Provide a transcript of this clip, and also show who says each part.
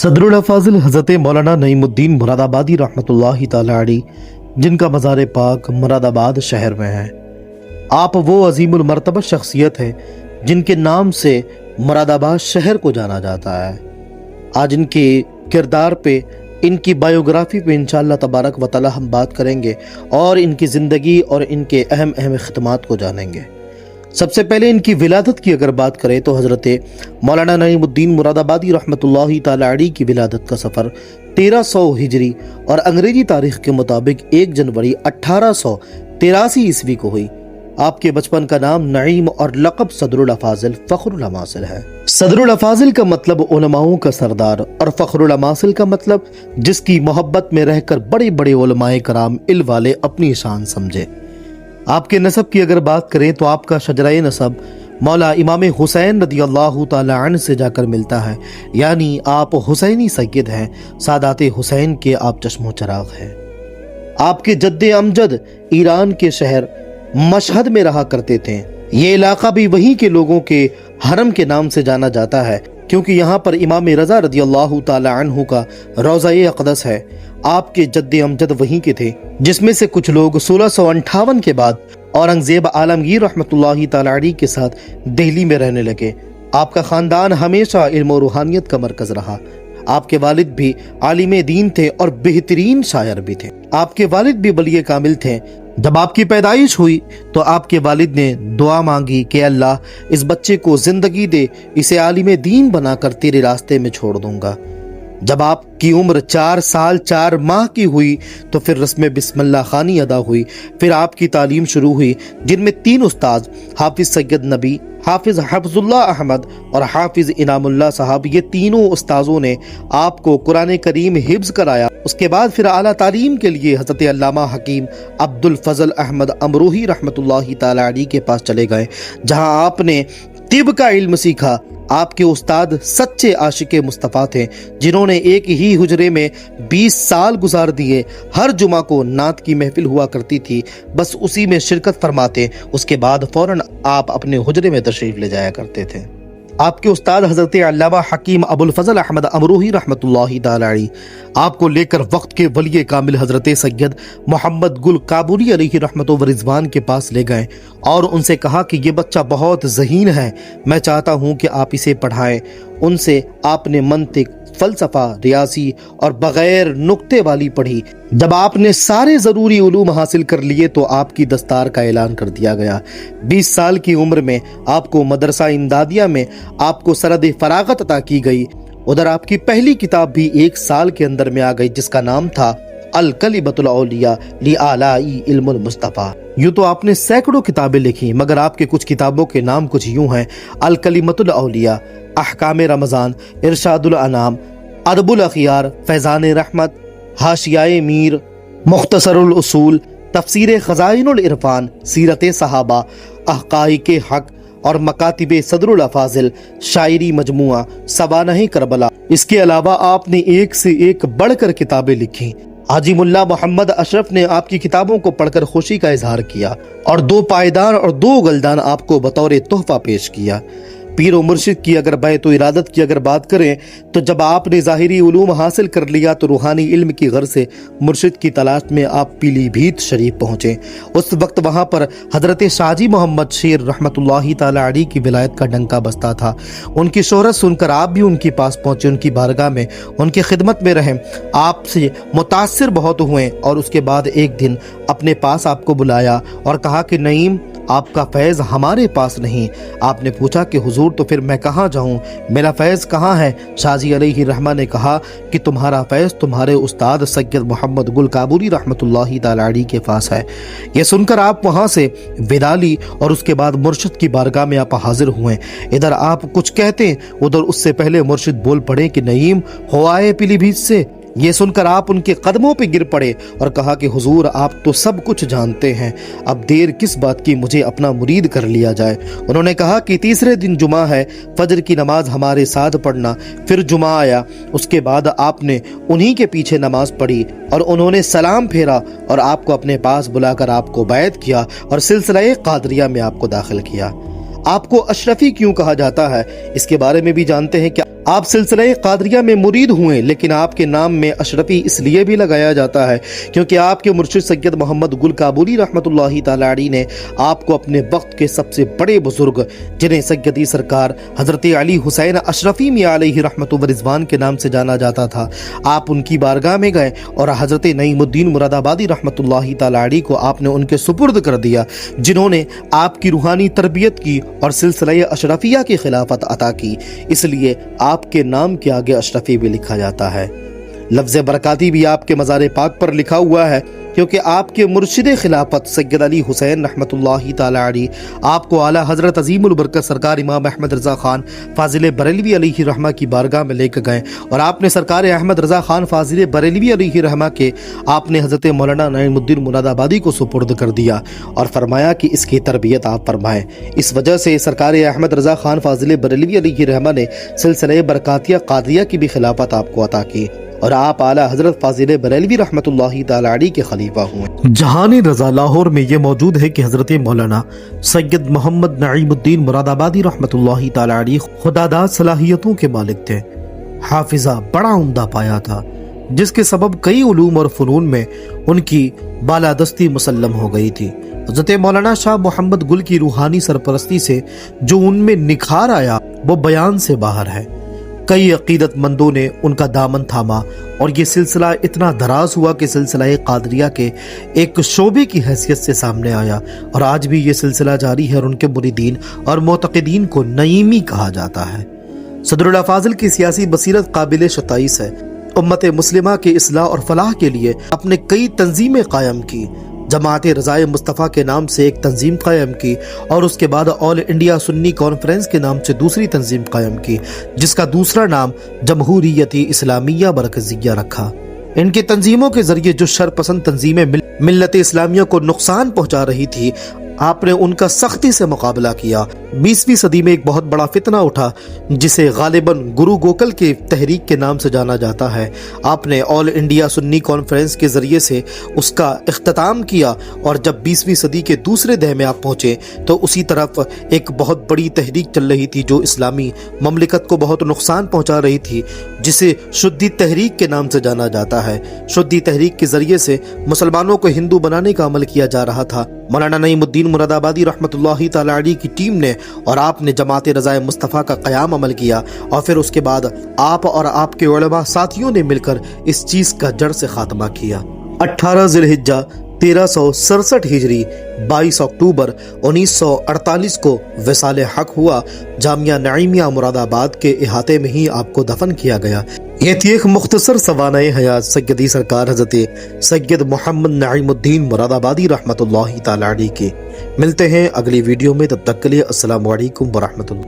Speaker 1: सदरुल अफाजिल हज़रत मौलाना नईमुद्दीन मुरादाबादी रहमतुल्लाहि ताला अलैह, जिनका मज़ार पाक मुरादाबाद शहर में है। आप वो अजीमुल मर्तबा शख्सियत हैं जिनके नाम से मुरादाबाद शहर को जाना जाता है। आज इनके किरदार पे, इनकी बायोग्राफी पे इंशाअल्लाह तबारक व तआला हम बात करेंगे और इनकी ज़िंदगी और इनके अहम अहम ख़िदमात को जानेंगे। सबसे पहले इनकी विलादत की अगर बात करें तो हज़रत मौलाना नईमुद्दीन मुरादाबादी रहमतुल्लाहि ताला अलैह की विलादत का सफ़र 1300 हिजरी और अंग्रेजी तारीख के मुताबिक 1 जनवरी 1883 ईस्वी को हुई। आपके बचपन का नाम नईम और लक़ब सदरुल अफाजिल फ़ख्रुल अमासिल है। सदरुल अफाजिल का मतलब उलमाओं का सरदार और फ़ख्रुल अमासिल का मतलब जिसकी मोहब्बत में रहकर बड़े बड़े उलमाए कराम इल्म वाले अपनी शान समझे। आपके नसब की अगर बात करें तो आपका शजराए नसब मौला इमाम हुसैन रदियल्लाहु ताला अन्हु से जाकर मिलता है, यानी आप हुसैनी सैयद हैं, सादाते हुसैन के आप चश्मो चराग हैं। आपके जद्दे अमजद ईरान के शहर मशहद में रहा करते थे। ये इलाका भी वहीं के लोगों के हरम के नाम से जाना जाता है, क्योंकि यहाँ पर इमाम रज़ा रदियल्लाहु ताला अन्हु का रोज़ा-ए अक़दस है। आपके जद्दे अमजद वहीं के थे, जिसमें से कुछ लोग 1658 के बाद औरंगज़ेब आलमगीर रहमतुल्लाहि ताला अलैह के साथ दिल्ली में रहने लगे। आपका ख़ानदान हमेशा इल्म और रूहानियत का मरकज़ रहा। आपके वालिद भी आलिम दीन थे और बेहतरीन शायर भी थे। आपके वालिद भी वली कामिल थे। जब आपकी पैदाइश हुई तो आपके वालिद ने दुआ मांगी कि अल्लाह इस बच्चे को जिंदगी दे, इसे आलिम दीन बनाकर तेरे रास्ते में छोड़ दूंगा। जब आपकी उम्र 4 साल 4 माह की हुई तो फिर रस्म बिस्मिल्लाह खानी अदा हुई। फिर आपकी तालीम शुरू हुई, जिनमें 3 उस्ताद हाफिज सैयद नबी, हाफिज हफ्जुल्लाह अहमद और हाफिज इनामुल्लाह साहब, ये तीनों उस्ताजों ने आपको कुरान करीम हिफ्ज कराया। उसके बाद फिर आला तालीम के लिए हज़रत अल्लामा हकीम अब्दुल फजल अहमद अमरूही रहमतुल्लाहि ताला अलैह के पास चले गए, जहां आपने तिब का इल्म सीखा। आपके उस्ताद सच्चे आशिके मुस्तफ़ा थे, जिन्होंने एक ही हुजरे में 20 साल गुजार दिए। हर जुमा को नात की महफिल हुआ करती थी, बस उसी में शिरकत फरमाते, उसके बाद फौरन आप अपने हुजरे में तशरीफ ले जाया करते थे। आपके उस्ताद हज़रत अल्लामा हकीम अबुल फजल अहमद अमरूही रहमतुल्लाहि ताला अलैह आपको लेकर वक्त के वली कामिल हज़रत सैयद मोहम्मद गुल काबुली अलैहि रहमत व रिज़वान के पास ले गए और उनसे कहा कि ये बच्चा बहुत ज़हीन है, मैं चाहता हूँ कि आप इसे पढ़ाएं। उनसे आपने मंतिक, फ़लसफ़ा, रियासी और बग़ैर नुक्ते वाली पढ़ी। जब आपने सारे ज़रूरी उलूम हासिल कर लिए तो आपकी दस्तार का ऐलान कर दिया गया। 20 साल की उम्र में आपको मदरसा इमदादिया में आपको सरद फरागत अता की गई। उधर आपकी पहली किताब भी 1 साल के अंदर में आ गई, जिसका नाम था अल कलिमतुल औलिया लि आलाई इल्मुल मुस्तफ़ा। यूँ तो आपने सैकड़ों किताबें लिखी, मगर आपके कुछ किताबों के नाम कुछ यूँ हैं: अल कलिमतुल औलिया, अहकाम रमज़ान, इरशादुल अनाम, अदबुल अखियार, फैज़ान रहमत, हाशियाए मीर, मुख्तसरुल उसूल, तफसीर खज़ाइनुल इरफान, सीरत सहाबा, अहकाइके हक और मकातिबे सदरुल अफाजिल, शायरी मजमुआ, सवानह करबला। इसके अलावा आपने एक से एक बढ़कर किताबें लिखी। हाजी मुल्ला मोहम्मद अशरफ ने आपकी किताबों को पढ़कर खुशी का इजहार किया और 2 पायदान और 2 गलदान आपको बतौर तोहफा पेश किया। पीर व मुर्शिद की अगर बैत व इरादत की अगर बात करें तो जब आपने ज़ाहिरी उलूम हासिल कर लिया तो रूहानी इल्म की गर्ज से मुर्शिद की तलाश में आप पीलीभीत शरीफ पहुँचे। उस वक्त वहाँ पर हज़रत शाहजी मोहम्मद शेर रहमतुल्लाहि ताला अलैह की विलायत का डंका बजता था। उनकी शोहरत सुनकर आप भी उनके पास पहुँचे, उनकी बारगाह में उनकी खिदमत में रहें, आपसे मुतासिर बहुत हुए और उसके बाद एक दिन अपने पास आपको बुलाया और कहा कि नईम, आपका फैज़ हमारे पास नहीं। आपने पूछा कि हुजूर, तो फिर मैं कहाँ जाऊँ, मेरा फैज़ कहाँ है? शाहजी अलैहि रहमा ने कहा कि तुम्हारा फैज़ तुम्हारे उस्ताद सैयद मोहम्मद गुल काबुली रहमतुल्लाहि ताला अलैह के पास है। ये सुनकर आप वहाँ से विदा ली और उसके बाद मुर्शिद की बारगाह में आप हाजिर हुए। इधर आप कुछ कहते, उधर उससे पहले मुर्शिद बोल पड़े कि नईम, हो आए पीलीभीत से। ये सुनकर आप उनके कदमों पे गिर पड़े और कहा कि हुजूर, आप तो सब कुछ जानते हैं, अब देर किस बात की, मुझे अपना मुरीद कर लिया जाए। उन्होंने कहा कि तीसरे दिन जुमा है, फजर की नमाज हमारे साथ पढ़ना। फिर जुमा आया, उसके बाद आपने उन्हीं के पीछे नमाज पढ़ी और उन्होंने सलाम फेरा और आपको अपने पास बुलाकर आपको बैत किया और सिलसिला कादरिया में आपको दाखिल किया। आपको अशरफी क्यों कहा जाता है, इसके बारे में भी जानते हैं क्या? آپ سلسلہ قادریہ میں مرید ہوئے، لیکن آپ کے نام میں اشرفی اس لیے بھی لگایا جاتا ہے کیونکہ آپ کے مرشد سید محمد گل کابلی رحمۃ اللہ تعالی علیہ نے آپ کو اپنے وقت کے سب سے بڑے بزرگ، جنہیں سیدی سرکار حضرت علی حسین اشرفی میاں علیہ رحمت و رضوان کے نام سے جانا جاتا تھا، آپ ان کی بارگاہ میں گئے اور حضرت نعیم الدین مراد آبادی رحمۃ اللہ تعالی علیہ کو آپ نے ان کے سپرد کر دیا، جنہوں نے آپ کی روحانی تربیت کی اور سلسلہ اشرفیہ کی خلافت عطا کی۔ اس لیے آپ کے نام کے آگے اشرفی بھی لکھا جاتا ہے۔ لفظ برکاتی بھی آپ کے مزار پاک پر لکھا ہوا ہے کیونکہ آپ کے مرشد خلافت سید علی حسین رحمۃ اللہ تعالی علیہ آپ کو اعلیٰ حضرت عظیم البرکت سرکار امام احمد رضا خان فاضل بریلوی علیہ رحمہ کی بارگاہ میں لے کے گئے اور آپ نے سرکار احمد رضا خان فاضل بریلوی علیہ رحمہ کے آپ نے حضرت مولانا نعیم الدین مراد آبادی کو سپرد کر دیا اور فرمایا کہ اس کی تربیت آپ فرمائیں۔ اس وجہ سے سرکار احمد رضا خان فاضل بریلوی علیہ رحمہ نے سلسلہ برکاتیہ قادریہ کی بھی خلافت آپ کو عطا کی اور آپ اعلیٰ حضرت فاضل بریلوی رحمۃ اللہ تعالی علیہ کے خلیفہ ہوئے۔ جہان رضا لاہور میں یہ موجود ہے کہ حضرت مولانا سید محمد نعیم الدین مراد آبادی رحمۃ اللہ تعالی علیہ خداداد صلاحیتوں کے مالک تھے، حافظہ بڑا عمدہ پایا تھا، جس کے سبب کئی علوم اور فنون میں ان کی بالادستی مسلم ہو گئی تھی۔ حضرت مولانا شاہ محمد گل کی روحانی سرپرستی سے جو ان میں نکھار آیا وہ بیان سے باہر ہے۔ کئی عقیدت مندوں نے ان کا دامن تھاما اور یہ سلسلہ اتنا دراز ہوا کہ سلسلہ قادریہ کے ایک شعبے کی حیثیت سے سامنے آیا اور آج بھی یہ سلسلہ جاری ہے اور ان کے مریدین اور معتقدین کو نعیمی کہا جاتا ہے۔ صدر الافاضل کی سیاسی بصیرت قابل ستائش ہے۔ امت مسلمہ کے اصلاح اور فلاح کے لیے اپنے کئی تنظیمیں قائم کی۔ جماعت رضائے مصطفیٰ کے نام سے ایک تنظیم قائم کی اور اس کے بعد آل انڈیا سنی کانفرنس کے نام سے دوسری تنظیم قائم کی، جس کا دوسرا نام جمہوریت اسلامیہ مرکزیہ رکھا۔ ان کی تنظیموں کے ذریعے جو شر پسند تنظیمیں ملت اسلامیہ کو نقصان پہنچا رہی تھی، آپ نے ان کا سختی سے مقابلہ کیا۔ 20ویں صدی میں ایک بہت بڑا فتنہ اٹھا جسے غالباً گرو گوکل کے تحریک کے نام سے جانا جاتا ہے۔ آپ نے آل انڈیا سنی کانفرنس کے ذریعے سے اس کا اختتام کیا اور جب 20ویں صدی کے دوسرے دہے میں آپ پہنچے تو اسی طرف ایک بہت بڑی تحریک چل رہی تھی جو اسلامی مملکت کو بہت نقصان پہنچا رہی تھی، جسے شدی تحریک کے نام سے جانا جاتا ہے۔ شدی تحریک کے ذریعے سے مسلمانوں کو ہندو بنانے کا عمل کیا جا رہا تھا۔ مولانا نعیم الدین مراد آبادی رحمۃ اللہ تعالی علیہ کی ٹیم نے اور آپ نے جماعت رضائے مصطفیٰ کا قیام عمل کیا اور پھر اس کے بعد آپ اور آپ کے علماء ساتھیوں نے مل کر اس چیز کا جڑ سے خاتمہ کیا۔ 18 ذی الحجہ 1367 ہجری 22 اکتوبر 1948 کو وصال حق ہوا۔ جامعہ نعیمیہ مراد آباد کے احاطے میں ہی آپ کو دفن کیا گیا۔ یہ تھی ایک مختصر سوانح حیات سیدی سرکار حضرت سید محمد نعیم الدین مراد آبادی رحمۃ اللہ تعالی علیہ کے۔ ملتے ہیں اگلی ویڈیو میں، تب تک کے لیے السلام علیکم ورحمۃ اللہ۔